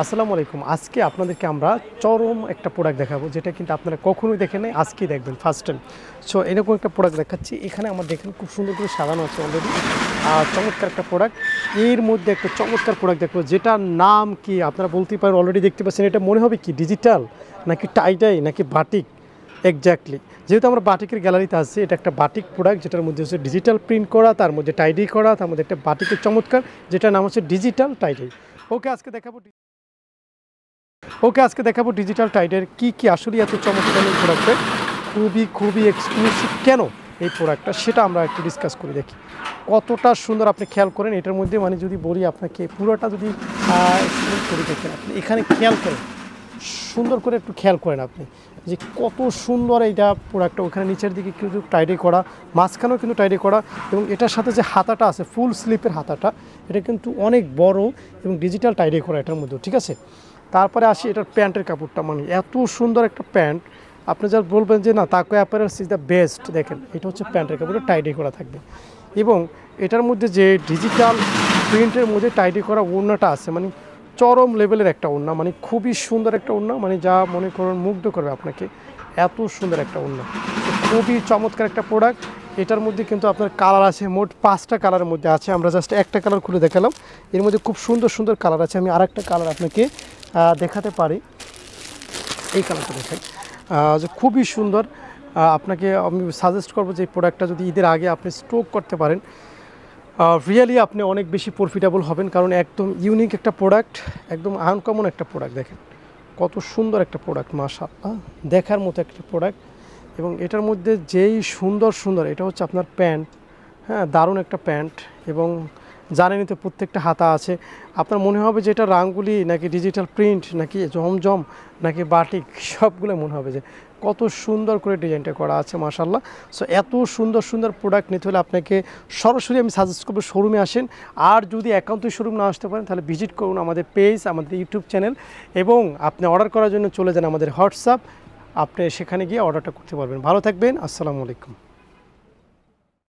আসসালামু আলাইকুম। আজকে আপনাদেরকে আমরা চরম একটা প্রোডাক্ট দেখাবো, যেটা কিন্তু আপনারা কখনোই দেখেন নাই, আজকেই দেখবেন ফার্স্ট টাইম। সো এরকম একটা প্রোডাক্ট দেখাচ্ছি। এখানে আমার দেখেন খুব সুন্দর করে সাজানো আছে অলরেডি, আর চমৎকার একটা প্রোডাক্ট। এর মধ্যে একটা চমৎকার প্রোডাক্ট দেখবো, যেটার নাম কি আপনারা বলতেই পারেন। অলরেডি দেখতে পাচ্ছেন, এটা মনে হবে কি ডিজিটাল নাকি টাইডাই নাকি বাটিক। এক্স্যাক্টলি, যেহেতু আমরা বাটিকের গ্যালারিতে আসছি, এটা একটা বাটিক প্রোডাক্ট, যেটার মধ্যে হচ্ছে ডিজিটাল প্রিন্ট করা, তার মধ্যে টাইডাই করা, তার মধ্যে একটা বাটিকের চমৎকার, যেটার নাম হচ্ছে ডিজিটাল টাইডাই। আজকে দেখাবো ডিজিটাল টাইডের কি আসলে এত চমৎকার এই প্রোডাক্টের, খুবই এক্সক্লুসিভ কেন এই প্রোডাক্টটা, সেটা আমরা একটু ডিসকাস করে দেখি। কতটা সুন্দর আপনি খেয়াল করেন এটার মধ্যে, মানে যদি বলি আপনাকে পুরোটা যদি এক্সপ্লেন করে দেখেন, আপনি এখানে খেয়াল করেন, সুন্দর করে একটু খেয়াল করেন আপনি যে কত সুন্দর এইটা প্রোডাক্টটা। ওখানে নিচের দিকে কিন্তু টাইডে করা, মাঝখানেও কিন্তু টাইডে করা, এবং এটার সাথে যে হাতাটা আছে ফুল স্লিপের হাতাটা, এটা কিন্তু অনেক বড় এবং ডিজিটাল টাইডে করা এটার মধ্যে, ঠিক আছে। তারপরে আসি এটার প্যান্টের কাপড়টা, মানে এত সুন্দর একটা প্যান্ট, আপনি যা বলবেন যে না তাকো অ্যাপারেলস ইজ দ্য বেস্ট। দেখেন এটা হচ্ছে প্যান্টের কাপড়টা, টাইডে করা থাকবে, এবং এটার মধ্যে যে ডিজিটাল প্রিন্টের মধ্যে টাইডে করা ওড়নাটা আছে, মানে চরম লেভেলের একটা ওড়না, মানে খুবই সুন্দর একটা ওড়না, মানে যা মনে করুন মুগ্ধ করবে আপনাকে, এত সুন্দর একটা ওড়না। খুবই চমৎকার একটা প্রোডাক্ট। এটার মধ্যে কিন্তু আপনার কালার আছে, মোট 5টা কালারের মধ্যে আছে। আমরা জাস্ট একটা কালার খুলে দেখালাম, এর মধ্যে খুব সুন্দর কালার আছে। আমি আরেকটা কালার আপনাকে দেখাতে পারি, এই কালারটা দেখাই, যে খুবই সুন্দর। আপনাকে আমি সাজেস্ট করবো যে এই প্রোডাক্টটা যদি ঈদের আগে আপনি স্টক করতে পারেন, রিয়েলি আপনি অনেক বেশি প্রফিটেবল হবেন, কারণ একদম ইউনিক একটা প্রোডাক্ট, একদম আনকমন একটা প্রোডাক্ট। দেখেন কত সুন্দর একটা প্রোডাক্ট, মাশাআল্লাহ, দেখার মতো একটা প্রোডাক্ট। এবং এটার মধ্যে যেই সুন্দর, এটা হচ্ছে আপনার প্যান্ট, হ্যাঁ, দারুণ একটা প্যান্ট। এবং জানেনই তো প্রত্যেকটা হাতা আছে। আপনার মনে হবে যে এটা রাঙ্গুলি নাকি ডিজিটাল প্রিন্ট নাকি জমজম নাকি বাটিক, সবগুলো মনে হবে যে কত সুন্দর করে ডিজাইনটা করা আছে, মাশাআল্লাহ। সো এত সুন্দর প্রোডাক্ট নিতে হলে আপনাকে সরাসরি আমি সাজেস্ট করবো শোরুমে আসেন। আর যদি একান্তই শোরুম না আসতে পারেন, তাহলে ভিজিট করুন আমাদের পেজ, আমাদের ইউটিউব চ্যানেল, এবং আপনি অর্ডার করার জন্য চলে যান আমাদের হোয়াটসঅ্যাপ, আপনি সেখানে গিয়ে অর্ডারটা করতে পারবেন। ভালো থাকবেন, আসসালামু আলাইকুম।